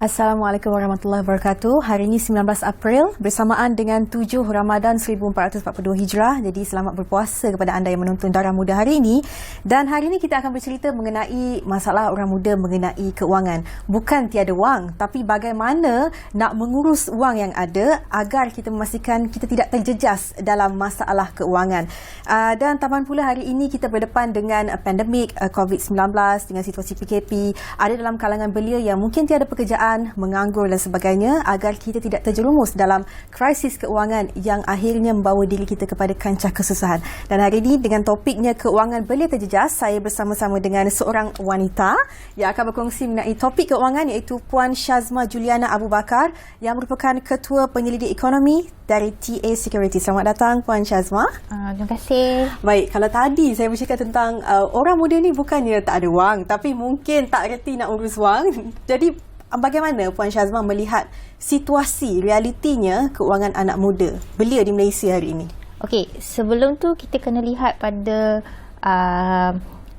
Assalamualaikum warahmatullahi wabarakatuh. Hari ini 19 April bersamaan dengan 7 Ramadan 1442 Hijrah. Jadi selamat berpuasa kepada anda yang menonton Darah Muda hari ini. Dan hari ini kita akan bercerita mengenai masalah orang muda mengenai keuangan. Bukan tiada wang, tapi bagaimana nak mengurus wang yang ada agar kita memastikan kita tidak terjejas dalam masalah keuangan. Dan tambah pula hari ini kita berdepan dengan pandemik COVID-19, dengan situasi PKP. Ada dalam kalangan belia yang mungkin tiada pekerjaan, menganggur dan sebagainya, agar kita tidak terjerumus dalam krisis keuangan yang akhirnya membawa diri kita kepada kancah kesusahan. Dan hari ini dengan topiknya keuangan belia terjejas, saya bersama-sama dengan seorang wanita yang akan berkongsi mengenai topik keuangan, iaitu Puan Shazma Juliana Abu Bakar yang merupakan Ketua Penyelidik Ekonomi dari TA Securities. Selamat datang Puan Shazma. Terima kasih. Baik, kalau tadi saya bercakap tentang orang muda ni bukannya tak ada wang, tapi mungkin tak reti nak urus wang. Jadi bagaimana Puan Shazma melihat situasi realitinya keuangan anak muda belia di Malaysia hari ini? Okey, sebelum tu kita kena lihat pada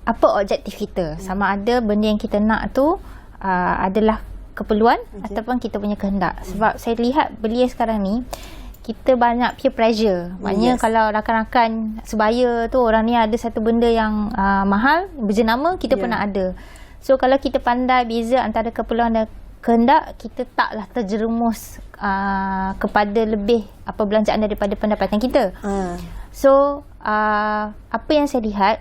apa objektif kita. Sama ada benda yang kita nak tu adalah keperluan ataupun kita punya kehendak. Sebab saya lihat belia sekarang ni kita banyak peer pressure. Maknanya kalau rakan-rakan sebaya tu orang ni ada satu benda yang mahal, berjenama, kita pun nak ada. So kalau kita pandai beza antara keperluan dan kehendak, kita taklah terjerumus kepada lebih belanjaan daripada pendapatan kita. So apa yang saya lihat,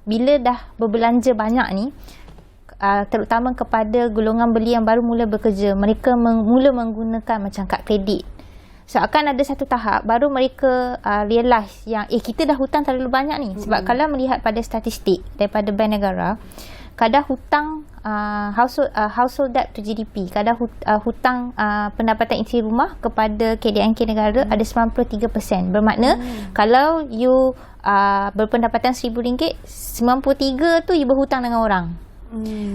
bila dah berbelanja banyak ni, terutama kepada golongan belia yang baru mula bekerja, mereka mula menggunakan macam kad kredit. So akan ada satu tahap baru mereka realise yang kita dah hutang terlalu banyak ni. Sebab kalau melihat pada statistik daripada Bank Negara, kadar hutang household debt to GDP, kadar hutang pendapatan isi rumah kepada KDNK negara ada 93%. Bermakna kalau you berpendapatan RM1,000, 93 tu you berhutang dengan orang.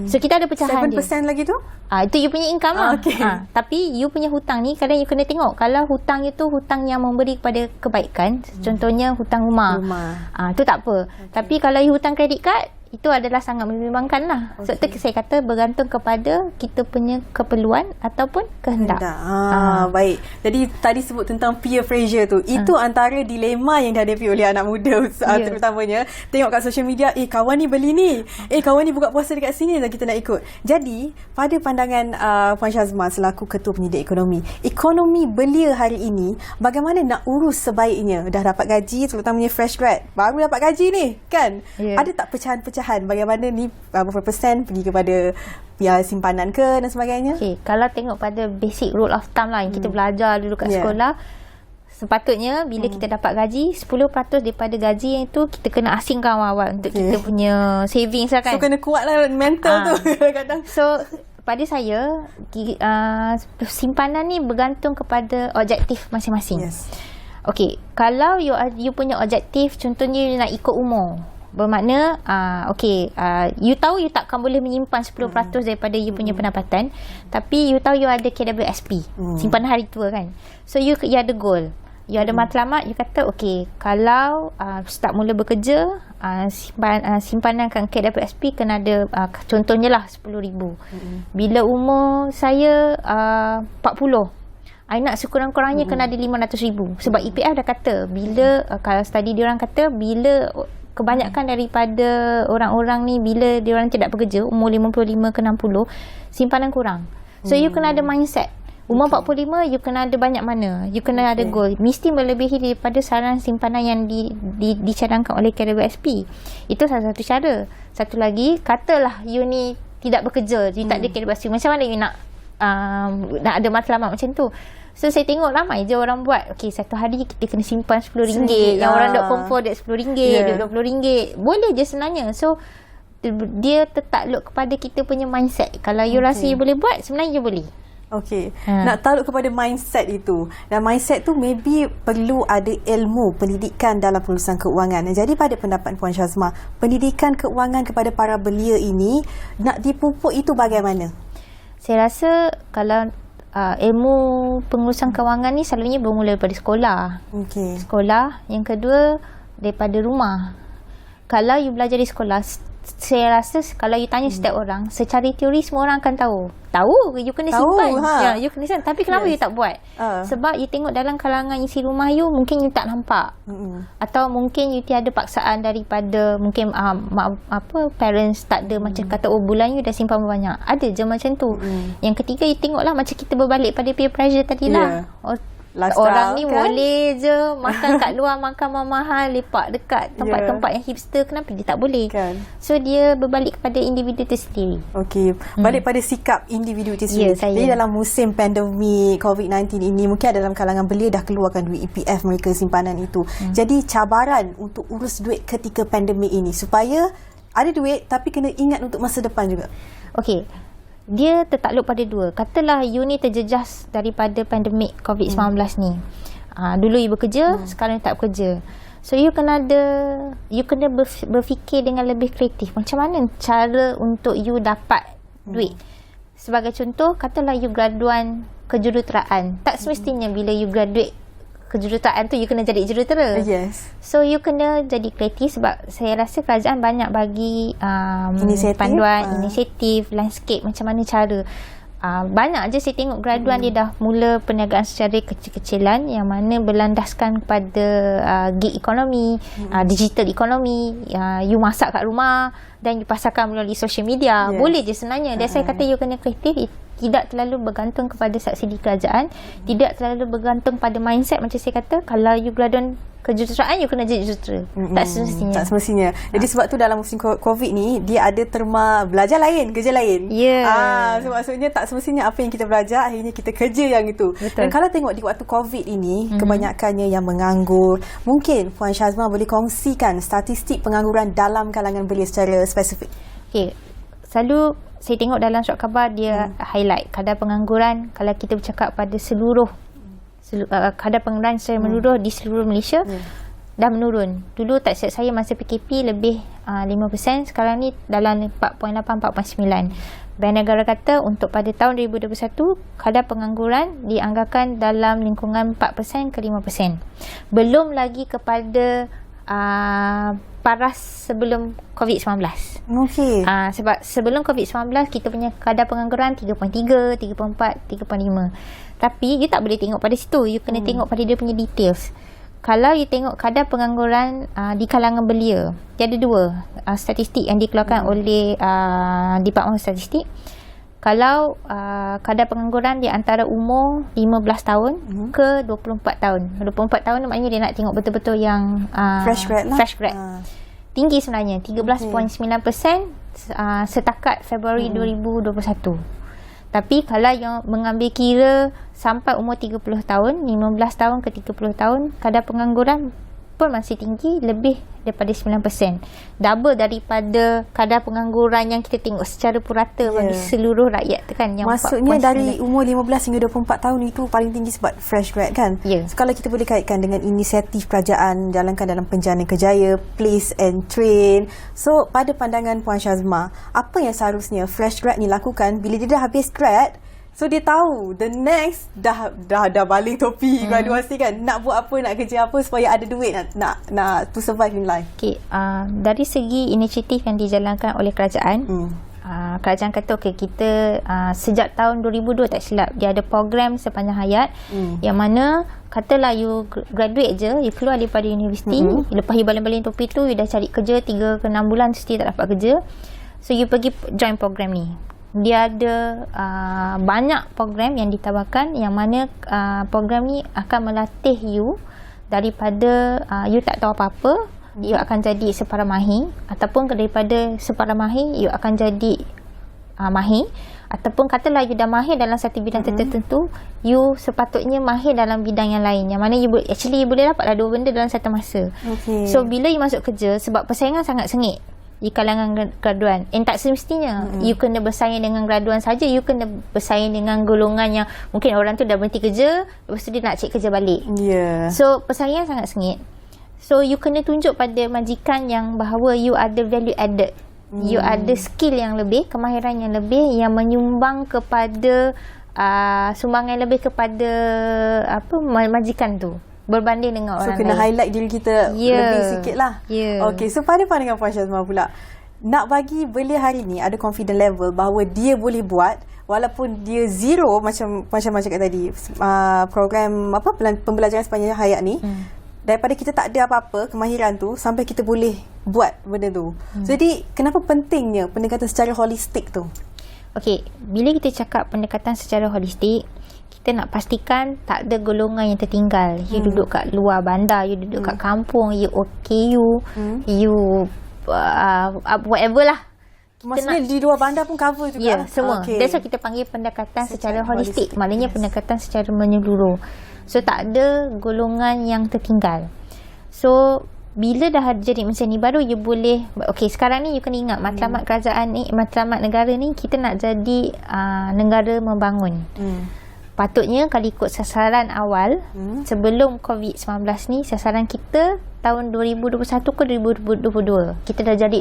So kita ada pecahan 7% dia. Lagi tu? Itu you punya income lah. Okay. Tapi you punya hutang ni kadang you kena tengok. Kalau hutang itu hutang yang memberi kepada kebaikan, contohnya hutang rumah. Itu tak apa. Tapi kalau you hutang kredit card, itu adalah sangat membimbangkan lah. Sebab tu saya kata bergantung kepada kita punya keperluan ataupun kehendak. Baik. Jadi tadi sebut tentang peer pressure tu. Itu antara dilema yang dihadapi oleh anak muda terutamanya. Tengok kat social media, kawan ni beli ni. Kawan ni buka puasa dekat sini dan kita nak ikut. Jadi pada pandangan Puan Shazma selaku Ketua Penyelidik Ekonomi, ekonomi belia hari ini bagaimana nak urus sebaiknya? Dah dapat gaji, terutamanya fresh grad, baru dapat gaji ni kan? Ada tak pecahan-pecahan bagaimana ni, berapa persen pergi kepada simpanan ke dan sebagainya? Kalau tengok pada basic rule of thumb lah yang kita belajar dulu kat sekolah, sepatutnya bila kita dapat gaji, 10% daripada gaji yang itu kita kena asingkan awal-awal untuk kita punya savings lah kan. So kena kuat lah mental tu kadang-kadang. So pada saya simpanan ni bergantung kepada objektif masing-masing. Kalau you punya objektif, contohnya you nak ikut umur, bermakna you tahu you takkan boleh menyimpan 10% daripada you punya pendapatan, tapi you tahu you ada KWSP, simpanan hari tua kan. So you ada goal, you ada matlamat, you kata kalau start mula bekerja, simpanan kan KWSP kena ada contohnya lah RM10,000. Bila umur saya 40, I nak sekurang-kurangnya kena ada RM500,000. Sebab EPF dah kata, bila kalau study diorang kata, bila kebanyakan daripada orang-orang ni bila diorang tidak bekerja, umur 55 ke 60, simpanan kurang. So you kena ada mindset. Umur 45 you kena ada banyak mana, you kena ada goal, mesti melebihi daripada saran simpanan yang dicadangkan oleh KWSP. Itu salah satu cara. Satu lagi, katalah you ni tidak bekerja, you tak ada KWSP, macam mana you nak ada matlamat macam tu? So saya tengok ramai je orang buat, satu hari kita kena simpan RM10, yang orang duk kumpul duk RM10, duk RM20. Boleh je sebenarnya. So dia tertakluk kepada kita punya mindset. Kalau you rasa you boleh buat, sebenarnya you boleh. Nak takluk kepada mindset itu. Dan mindset tu maybe perlu ada ilmu pendidikan dalam pengurusan keuangan. Jadi pada pendapat Puan Shazma, pendidikan keuangan kepada para belia ini nak dipupuk itu bagaimana? Saya rasa kalau ilmu pengurusan kewangan ni selalunya bermula daripada sekolah. Sekolah. Yang kedua, daripada rumah. Kalau you belajar di sekolah, saya rasa kalau you tanya setiap orang, secara teori semua orang akan tahu you kena simpan, you kena simpan, tapi kenapa you tak buat? Sebab you tengok dalam kalangan isi rumah you, mungkin you tak nampak, atau mungkin you tiada paksaan daripada mungkin parents tak ada macam kata bulan you dah simpan banyak, ada je macam tu. Yang ketiga, you tengoklah macam kita berbalik pada peer pressure tadi lah. Orang ni kan? Boleh je makan kat luar, makan mahal, lepak dekat tempat-tempat yang hipster, kenapa dia tak boleh kan? So dia berbalik kepada individu itu sendiri. Okey, balik pada sikap individu itu sendiri. Jadi dalam musim pandemik COVID-19 ini, mungkin dalam kalangan belia dah keluarkan duit EPF mereka, simpanan itu. Jadi cabaran untuk urus duit ketika pandemik ini, supaya ada duit tapi kena ingat untuk masa depan juga. Okey, dia tertakluk pada dua. Katalah you ni terjejas daripada pandemik COVID-19 ni. Dulu you bekerja, sekarang you tak bekerja. So you kena berfikir dengan lebih kreatif. Macam mana cara untuk you dapat duit? Sebagai contoh, katalah you graduan kejuruteraan. Tak semestinya bila you graduate kejuruteraan tu you kena jadi jurutera. So you kena jadi kreatif, sebab saya rasa kerajaan banyak bagi panduan, inisiatif, landscape, macam mana cara. Banyak je saya tengok graduan dia dah mula perniagaan secara kecil-kecilan yang mana berlandaskan kepada gig ekonomi, digital ekonomi. You masak kat rumah dan you pasarkan melalui social media. Boleh je sebenarnya. Dan saya kata you kena kreatif, tidak terlalu bergantung kepada subsidi kerajaan, tidak terlalu bergantung pada mindset macam saya kata, kalau you graduan kejuruteraan you kena jadi jurutera. Tak semestinya. Jadi sebab tu dalam musim COVID ni dia ada terma belajar lain, kerja lain. So maksudnya tak semestinya apa yang kita belajar akhirnya kita kerja yang itu. Dan kalau tengok di waktu COVID ini, kebanyakannya yang menganggur. Mungkin Puan Syazma boleh kongsikan statistik pengangguran dalam kalangan belia secara spesifik. Okey, selalu saya tengok dalam surat khabar dia highlight kadar pengangguran. Kalau kita bercakap pada seluruh kadar pengangguran secara menyeluruh di seluruh Malaysia, dah menurun. Dulu tak silap saya masa PKP lebih 5%, sekarang ni dalam 4.8, 4.9. Bank Negara kata untuk pada tahun 2021 kadar pengangguran dianggarkan dalam lingkungan 4% ke 5%. Belum lagi kepada paras sebelum COVID-19. Sebab sebelum COVID-19 kita punya kadar pengangguran 3.3, 3.4, 3.5. Tapi you tak boleh tengok pada situ, you kena tengok pada dia punya details. Kalau you tengok kadar pengangguran di kalangan belia, dia ada dua statistik yang dikeluarkan oleh Department Statistik. Kalau kadar pengangguran di antara umur 15 tahun ke 24 tahun. 24 tahun maknanya dia nak tengok betul-betul yang fresh grad. Tinggi sebenarnya, 13.9% setakat Februari 2021. Tapi kalau yang mengambil kira sampai umur 30 tahun, 15 tahun ke 30 tahun, kadar pengangguran pun masih tinggi, lebih daripada 9%. Double daripada kadar pengangguran yang kita tengok secara purata bagi seluruh rakyat kan, yang maksudnya dari umur 15 hingga 24 tahun itu paling tinggi sebab fresh grad kan. So, kalau kita boleh kaitkan dengan inisiatif kerajaan jalankan dalam Penjana Kerjaya, place and train. So pada pandangan Puan Syazma, apa yang seharusnya fresh grad ni lakukan bila dia dah habis grad? So dia tahu the next dah baling topi graduasi kan, nak buat apa, nak kerja apa supaya ada duit nak to survive in life. Dari segi inisiatif yang dijalankan oleh kerajaan, kerajaan kata kita sejak tahun 2002 tak silap dia ada program sepanjang hayat yang mana katalah you graduate je, you keluar daripada universiti, lepas you baling-baling topi tu you dah cari kerja 3 ke 6 bulan still tak dapat kerja, so you pergi join program ni. Dia ada banyak program yang ditawarkan yang mana program ni akan melatih you daripada you tak tahu apa-apa, you akan jadi separa mahir, ataupun daripada separa mahir you akan jadi mahir, ataupun katalah you dah mahir dalam satu bidang tertentu, you sepatutnya mahir dalam bidang yang lain, yang mana you boleh dapatlah dua benda dalam satu masa. So bila you masuk kerja, sebab persaingan sangat sengit di kalangan graduan, tak semestinya you kena bersaing dengan graduan saja, you kena bersaing dengan golongan yang mungkin orang tu dah berhenti kerja, lepas tu dia nak cari kerja balik. So persaingan sangat sengit. So you kena tunjuk pada majikan yang bahawa you ada value added, you ada skill yang lebih, kemahiran yang lebih, yang menyumbang kepada sumbangan lebih kepada majikan tu berbanding dengan orang lain. So kena highlight diri kita lebih sikit lah. Okay, so pada pandangan Puan Syazma pula, nak bagi belia hari ni ada confident level bahawa dia boleh buat walaupun dia zero macam cakap tadi, program pembelajaran sepanjang hayat ni, daripada kita tak ada apa-apa kemahiran tu sampai kita boleh buat benda tu. Jadi kenapa pentingnya pendekatan secara holistik tu? Okey, bila kita cakap pendekatan secara holistik, kita nak pastikan tak ada golongan yang tertinggal. You duduk kat luar bandar, you duduk kat kampung, you OKU, you whatever lah. Maksudnya di luar bandar pun cover juga? Ya, semua. Okay. That's why kita panggil pendekatan secara holistik. Maknanya pendekatan secara menyeluruh. So, tak ada golongan yang tertinggal. So, bila dah jadi macam ni, baru you boleh... Okay, sekarang ni you kena ingat, matlamat kerajaan ni, matlamat negara ni, kita nak jadi negara membangun. Patutnya kalau ikut sasaran awal, sebelum COVID-19 ni, sasaran kita tahun 2021 ke 2022, kita dah jadi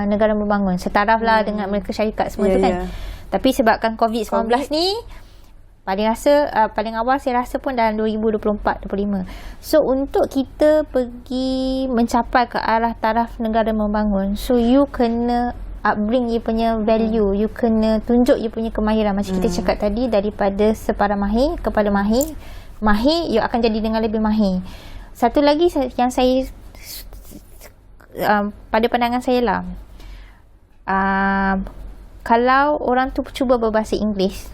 negara membangun. Setaraf lah dengan mereka syarikat semua tu kan. Tapi sebabkan COVID-19 ni, paling awal saya rasa pun dalam 2024-25. So untuk kita pergi mencapai ke arah taraf negara membangun, so you kena upbring you punya value, you kena tunjuk you punya kemahiran. Macam kita cakap tadi, daripada separa mahir kepada mahir, you akan jadi dengan lebih mahir. Satu lagi yang saya pada pandangan saya lah, kalau orang tu cuba berbahasa Inggeris,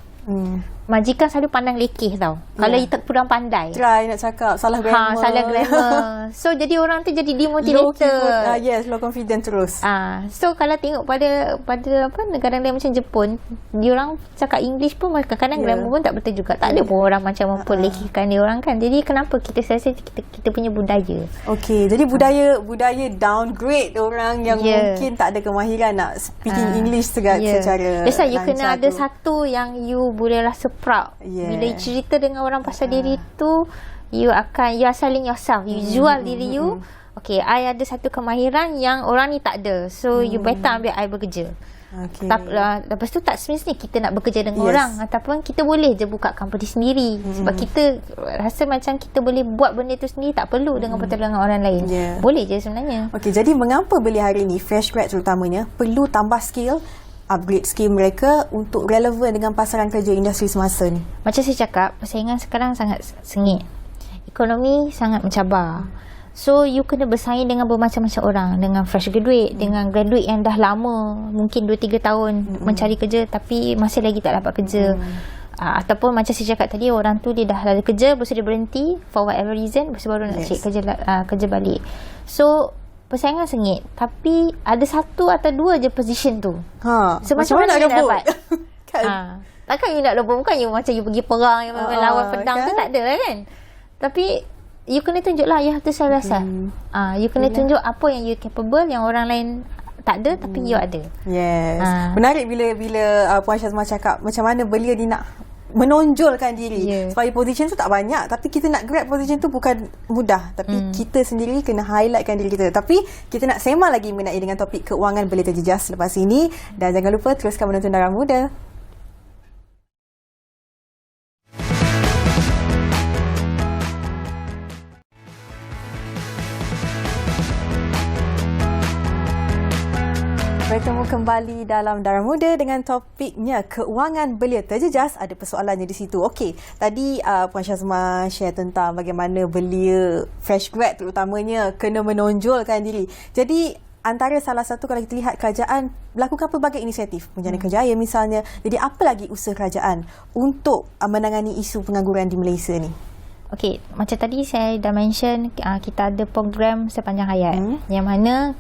majikan selalu pandang lekeh tau. Kalau you tak kurang pandai, try nak cakap salah grammar. Salah grammar. So jadi orang tu jadi demotivated. Yes, low confident terus. So kalau tengok pada negara lain macam Jepun, diorang cakap English pun kadang-kadang grammar pun tak betul juga. Tak ada pun orang macam memperlekehkan dia orang kan. Jadi kenapa kita rasa kita punya budaya. Okey, jadi budaya downgrade orang yang mungkin tak ada kemahiran nak speaking English secara That's why you kena ada tu. satu yang you boleh rasa proud. Bila you cerita dengan orang pasal diri tu, you are selling yourself. You jual diri you. Okay, I ada satu kemahiran yang orang ni tak ada. So you better ambil I bekerja. Okay. Lepas tu tak semestinya kita nak bekerja dengan orang, ataupun kita boleh je buka company sendiri. Sebab kita rasa macam kita boleh buat benda tu sendiri, tak perlu dengan pertolongan orang lain. Boleh je sebenarnya. Okay, jadi mengapa belia hari ni, fresh grad terutamanya, perlu tambah skill, upgrade skill mereka untuk relevan dengan pasaran kerja industri semasa ni? Macam saya cakap, persaingan sekarang sangat sengit. Ekonomi sangat mencabar. So you kena bersaing dengan bermacam-macam orang, dengan fresh graduate, dengan graduate yang dah lama, mungkin 2-3 tahun mencari kerja tapi masih lagi tak dapat kerja. Ataupun macam saya cakap tadi, orang tu dia dah ada kerja, lepas tu dia berhenti for whatever reason, lepas tu baru nak cari kerja balik. So persaingan sengit, tapi ada satu atau dua je position tu. So macam mana nak dapat? Takkan you nak rebut, bukan you macam you pergi perang, you lawan pedang kan? Tu tak ada kan. Tapi you kena tunjuk lah, you have to self-assert. You kena tunjuk apa yang you capable, yang orang lain tak ada, tapi you ada. Yes. Menarik bila Puan Syazma cakap macam mana belia ni nak menonjolkan diri. Supaya position tu tak banyak, tapi kita nak grab position tu bukan mudah. Tapi kita sendiri kena highlightkan diri kita. Tapi kita nak sembang lagi mengenai dengan topik keuangan belia terjejas selepas ini. Dan jangan lupa teruskan menonton Darah Muda. Bertemu kembali dalam Darah Muda dengan topiknya keuangan belia terjejas. Ada persoalannya di situ. Okey, tadi Puan Syazma share tentang bagaimana belia fresh grad terutamanya kena menonjolkan diri. Jadi antara salah satu, kalau kita lihat kerajaan melakukan pelbagai inisiatif, Penjana Kerjaya misalnya. Jadi apa lagi usaha kerajaan untuk menangani isu pengangguran di Malaysia ni? Okey, macam tadi saya dah mention, kita ada program sepanjang hayat yang mana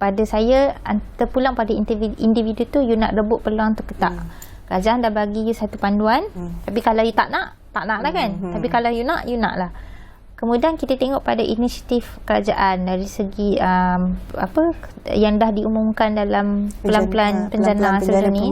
pada saya terpulang pada individu tu, you nak rebut peluang tu ke tak. Kerajaan dah bagi you satu panduan, tapi kalau you tak nak lah kan. Tapi kalau you nak lah. Kemudian kita tengok pada inisiatif kerajaan dari segi yang dah diumumkan dalam pelan-pelan penjana sebelum ni.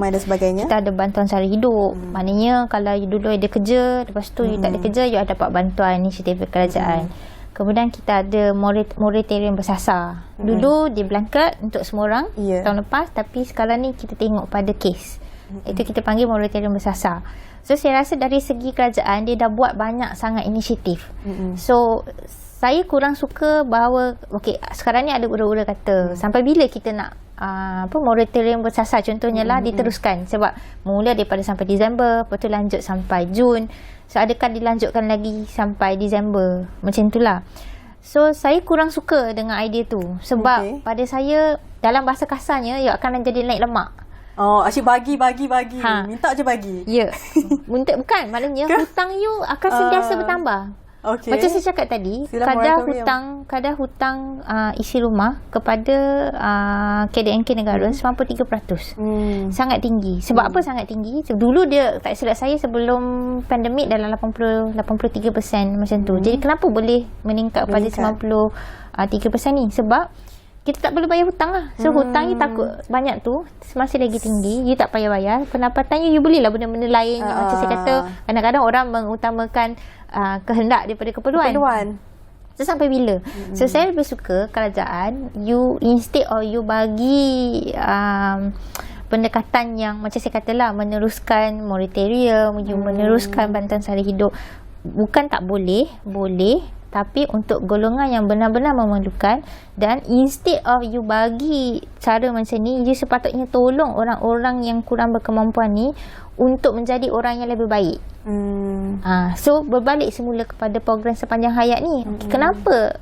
Kita ada bantuan sara hidup. Maknanya kalau you dulu ada kerja, lepas tu you tak ada kerja, you ada dapat bantuan inisiatif kerajaan. Kemudian kita ada moratorium bersasar. Dulu dia blanket untuk semua orang tahun lepas, tapi sekarang ni kita tengok pada kes. Itu kita panggil moratorium bersasar. So saya rasa dari segi kerajaan dia dah buat banyak sangat inisiatif. So saya kurang suka bahawa sekarang ni ada ura-ura kata sampai bila kita nak moratorium bersasar contohnya lah diteruskan, sebab mula daripada sampai Disember, lepas tu lanjut sampai Jun, so adakah dilanjutkan lagi sampai Disember, macam itulah. So saya kurang suka dengan idea tu, sebab pada saya dalam bahasa kasarnya ia akan jadi naik lemak. Oh, asyik bagi. Minta je bagi. Ya. Bukan, maknanya hutang you akan sentiasa bertambah. Okay. Macam saya cakap tadi, kadar hutang isi rumah kepada KDNK negara 93%. Sangat tinggi. Sebab apa sangat tinggi? Dulu dia, tak silap saya, sebelum pandemik dalam 83% macam tu. Jadi kenapa boleh meningkat pada 93% ni? Sebab kita tak boleh bayar hutang lah. So hutang you takut banyak tu masih lagi tinggi, you tak payah bayar. Pendapatan you belilah benda-benda lain. Macam saya kata, kadang-kadang orang mengutamakan kehendak daripada keperluan. So sampai bila? So saya lebih suka kerajaan, you instead of you bagi pendekatan yang macam saya katalah, meneruskan moratorium, you meneruskan bantuan sara hidup. Bukan tak boleh, tapi untuk golongan yang benar-benar memerlukan. Dan instead of you bagi cara macam ni, you sepatutnya tolong orang-orang yang kurang berkemampuan ni untuk menjadi orang yang lebih baik. So berbalik semula kepada program sepanjang hayat ni. Kenapa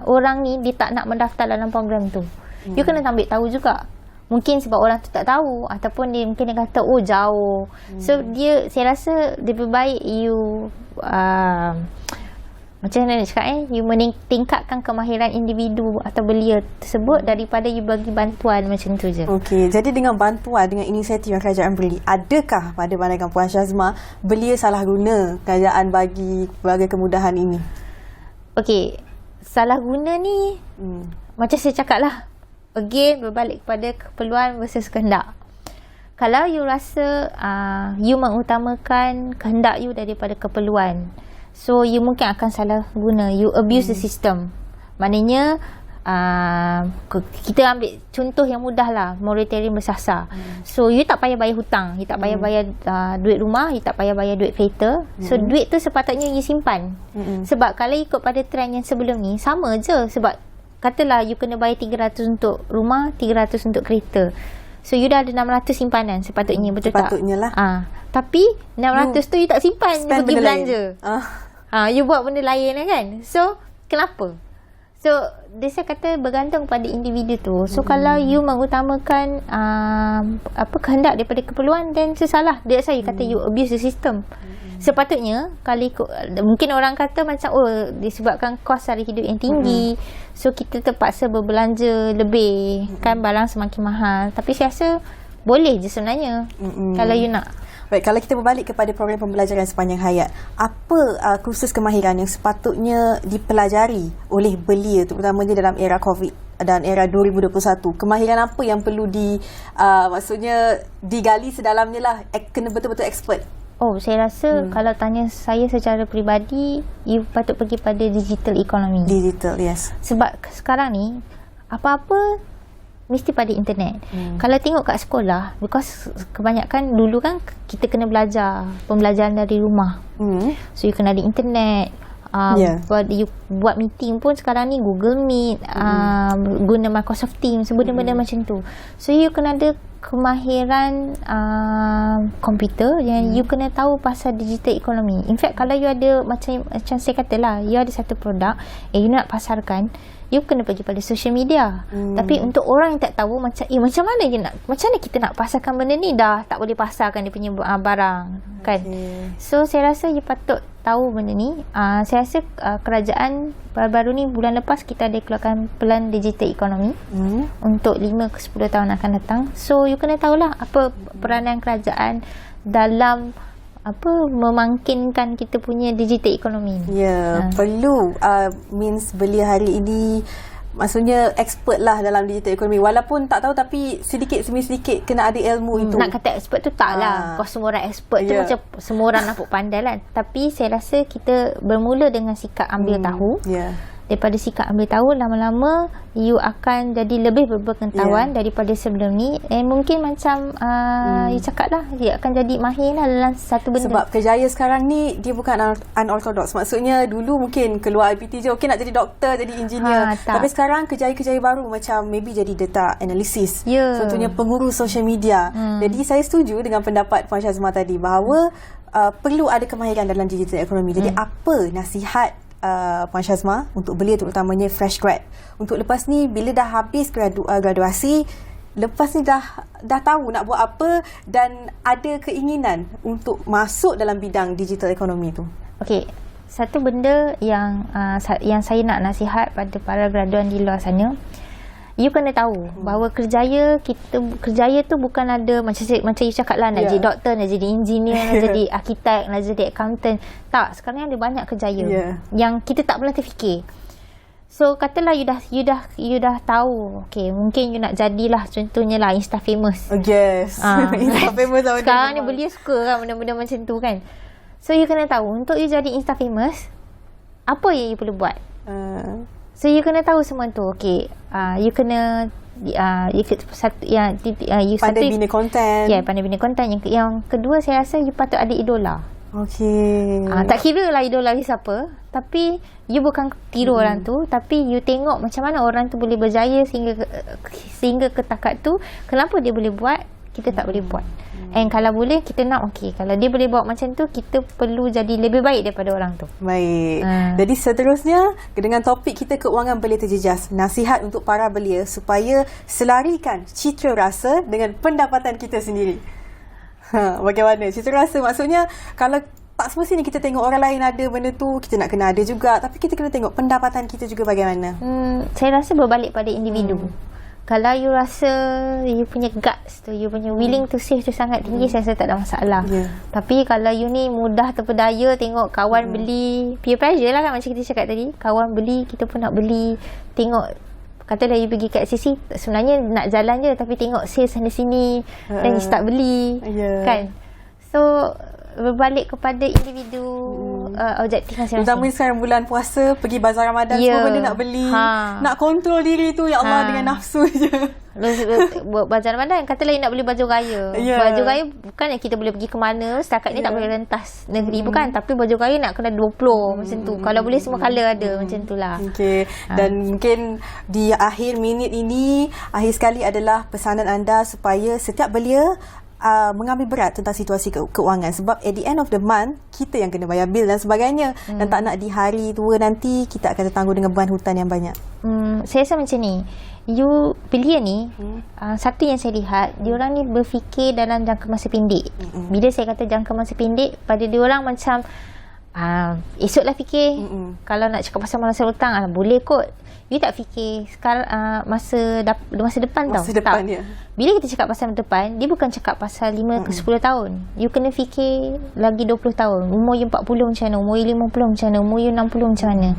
orang ni dia tak nak mendaftar dalam program tu? You kena ambil tahu juga. Mungkin sebab orang tu tak tahu, ataupun mungkin dia kata jauh. So saya rasa lebih baik you macam mana nak cakap, you meningkatkan kemahiran individu atau belia tersebut daripada you bagi bantuan macam tu je. Okey, jadi dengan bantuan, dengan inisiatif yang kerajaan beri, adakah pada pandangan Puan Syazma belia salah guna kerajaan bagi pelbagai kemudahan ini? Okey, salah guna ni macam saya cakap lah, again berbalik kepada keperluan versus kehendak. Kalau you rasa you mengutamakan kehendak you daripada keperluan, so you mungkin akan salah guna, you abuse the system. Maknanya kita ambil contoh yang mudah lah, moratorium bersasar. So you tak payah bayar hutang, you tak payah bayar duit rumah, you tak payah bayar duit kereta. So duit tu sepatutnya you simpan. Sebab kalau ikut pada trend yang sebelum ni, sama je. Sebab katalah you kena bayar 300 untuk rumah, 300 untuk kereta, so you dah ada 600 simpanan sepatutnya, betul tak? Sepatutnya lah. Tapi 600 tu you tak simpan, you pergi belanja. You buat benda lain lah kan. So kenapa? So saya kata bergantung pada individu tu. So kalau you mengutamakan kehendak daripada keperluan, then sesalah. That's why you kata you abuse the system. Sepatutnya kalau ikut, mungkin orang kata macam disebabkan kos sara hidup yang tinggi, so kita terpaksa berbelanja lebih, kan barang semakin mahal. Tapi saya rasa boleh je sebenarnya kalau you nak. Baik, kalau kita berbalik kepada program pembelajaran sepanjang hayat, apa kursus kemahiran yang sepatutnya dipelajari oleh belia, terutamanya dalam era COVID dan era 2021? Kemahiran apa yang perlu maksudnya digali sedalamnya lah, kena betul-betul expert? Saya rasa kalau tanya saya secara peribadi, you patut pergi pada digital economy. Digital, yes. Sebab sekarang ni apa-apa mesti pada internet. Kalau tengok kat sekolah, because kebanyakan dulu kan kita kena belajar pembelajaran dari rumah. So you kena ada internet. Buat meeting pun sekarang ni Google Meet, guna Microsoft Teams, benda-benda macam tu. So you kena ada kemahiran komputer, yang you kena tahu pasal digital economy. In fact, kalau you ada macam saya katalah, you ada satu produk you nak pasarkan, you kena pergi pada social media. Tapi untuk orang yang tak tahu macam macam mana kita nak pasarkan benda ni, dah tak boleh pasarkan dia punya barang kan. So saya rasa you patut tahu benda ni. Saya rasa kerajaan baru-baru ni, bulan lepas kita ada keluarkan pelan digital economy untuk 5 ke 10 tahun akan datang. So you kena tahulah apa peranan kerajaan dalam memangkinkan kita punya digital economy. Perlu means belia hari ini maksudnya expert lah dalam digital economy. Walaupun tak tahu, tapi sedikit demi sedikit kena ada ilmu itu. Nak kata expert tu taklah kau semua orang expert tu macam semua orang nampak pandai lah. Tapi saya rasa kita bermula dengan sikap ambil tahu. daripada sikap ambil tahu, lama-lama you akan jadi lebih berpengetahuan daripada sebelum ni. Mungkin macam you cakap lah, dia akan jadi mahir lah dalam satu benda. Sebab kerjaya sekarang ni dia bukan unorthodox. Maksudnya dulu mungkin keluar IPT je, okey nak jadi doktor, jadi engineer. Tapi sekarang kerjaya-kerjaya baru macam maybe jadi data analysis. Contohnya pengurus social media. Jadi saya setuju dengan pendapat Puan Syazma tadi bahawa perlu ada kemahiran dalam digital economy. Jadi apa nasihat Puan Syazma untuk belia terutamanya fresh grad, untuk lepas ni bila dah habis graduasi, lepas ni dah tahu nak buat apa dan ada keinginan untuk masuk dalam bidang digital economy tu? Okey, satu benda yang saya nak nasihat pada para graduan di luar sana, you kena tahu bahawa kerjaya tu bukan ada macam you cakap lah, nak jadi doktor, nak jadi engineer, nak jadi arkitek, nak jadi accountant. Tak, sekarang ada banyak kerjaya yang kita tak pernah terfikir. So katalah you dah tahu, okay, mungkin you nak jadilah contohnya lah Insta famous. Yes. Insta famous sekarang ni belia suka kan benda-benda macam tu kan. So you kena tahu untuk you jadi Insta famous, apa yang you perlu buat. So you kena tahu semua tu. Okay, you kena pandai bina konten. Pandai bina konten. Yang kedua, saya rasa you patut ada idola. Okay. Tak kira lah idola you siapa, tapi you bukan tiru orang tu, tapi you tengok macam mana orang tu boleh berjaya sehingga ke takat tu. Kenapa dia boleh buat, kita tak boleh buat. And kalau boleh, kita nak kalau dia boleh buat macam tu, kita perlu jadi lebih baik daripada orang tu. Baik. Jadi seterusnya, dengan topik kita kewangan belia terjejas, nasihat untuk para belia supaya selarikan citra rasa dengan pendapatan kita sendiri. Bagaimana citra rasa? Maksudnya kalau tak semestinya kita tengok orang lain ada benda tu, kita nak kena ada juga, tapi kita kena tengok pendapatan kita juga bagaimana. Saya rasa berbalik pada individu. Kalau you rasa you punya guts tu, you punya willing to save tu sangat tinggi, saya rasa tak ada masalah. Tapi kalau you ni mudah terpedaya, tengok kawan beli, peer pressure lah kan, macam kita cakap tadi, kawan beli, kita pun nak beli. Tengok, katalah you pergi kat SCC, sebenarnya nak jalan je, tapi tengok sale sana sini, dan you start beli, kan. So berbalik kepada individu, objektif masing-masing. Terutamanya sekarang bulan puasa, pergi bazar Ramadan, semua benda nak beli, nak kontrol diri tu, ya Allah, dengan nafsu je. Bazar Ramadan, katalah you nak beli baju raya. Baju raya bukan yang kita boleh pergi ke mana, setakat ni tak boleh rentas negeri, bukan. Tapi baju raya nak kena 20 macam tu. Kalau boleh semua colour ada, macam tu lah. Okay. Dan mungkin di akhir minit ini, akhir sekali adalah pesanan anda supaya setiap belia mengambil berat tentang situasi keuangan, sebab at the end of the month kita yang kena bayar bil dan sebagainya, dan tak nak di hari tua nanti kita akan tertanggung dengan beban hutang yang banyak. Saya rasa macam ni, you belia ni, satu yang saya lihat, diorang ni berfikir dalam jangka masa pendek. Bila saya kata jangka masa pendek, pada diorang macam esoklah fikir, kalau nak cakap pasal masa hutang, boleh kot. You tak fikir sekarang masa depan tau. Masa depan tak. Bila kita cakap pasal depan, dia bukan cakap pasal 5 ke 10 tahun. You kena fikir lagi 20 tahun. Umur you 40 macam mana, umur you 50 macam mana, umur you 60 macam mana.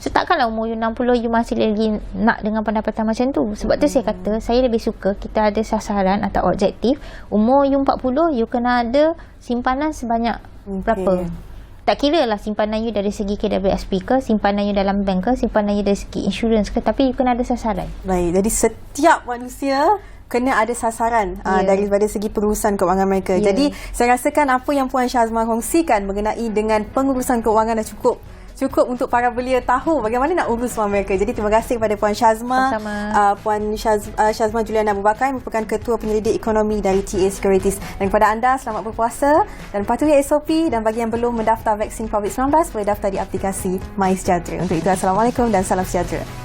So takkanlah umur you 60 you masih lagi nak dengan pendapatan macam tu. Sebab tu saya kata, saya lebih suka kita ada sasaran atau objektif. Umur you 40, you kena ada simpanan sebanyak berapa. Tak kira lah simpanan you dari segi KWSP ke, simpanan you dalam bank ke, simpanan you dari segi insurans ke, tapi you kena ada sasaran. Baik, jadi setiap manusia kena ada sasaran daripada segi perusahaan keuangan mereka. Jadi saya rasakan apa yang Puan Syazma kongsikan mengenai dengan pengurusan keuangan dah cukup untuk para belia tahu bagaimana nak urus wang mereka. Jadi terima kasih kepada Puan Syazma. Puan Syazma Juliana Abu Bakar yang merupakan Ketua Penyelidik Ekonomi dari TA Securities. Dan kepada anda, selamat berpuasa dan patuhi SOP, dan bagi yang belum mendaftar vaksin COVID-19 boleh daftar di aplikasi MySejahtera. Untuk itu, Assalamualaikum dan salam sejahtera.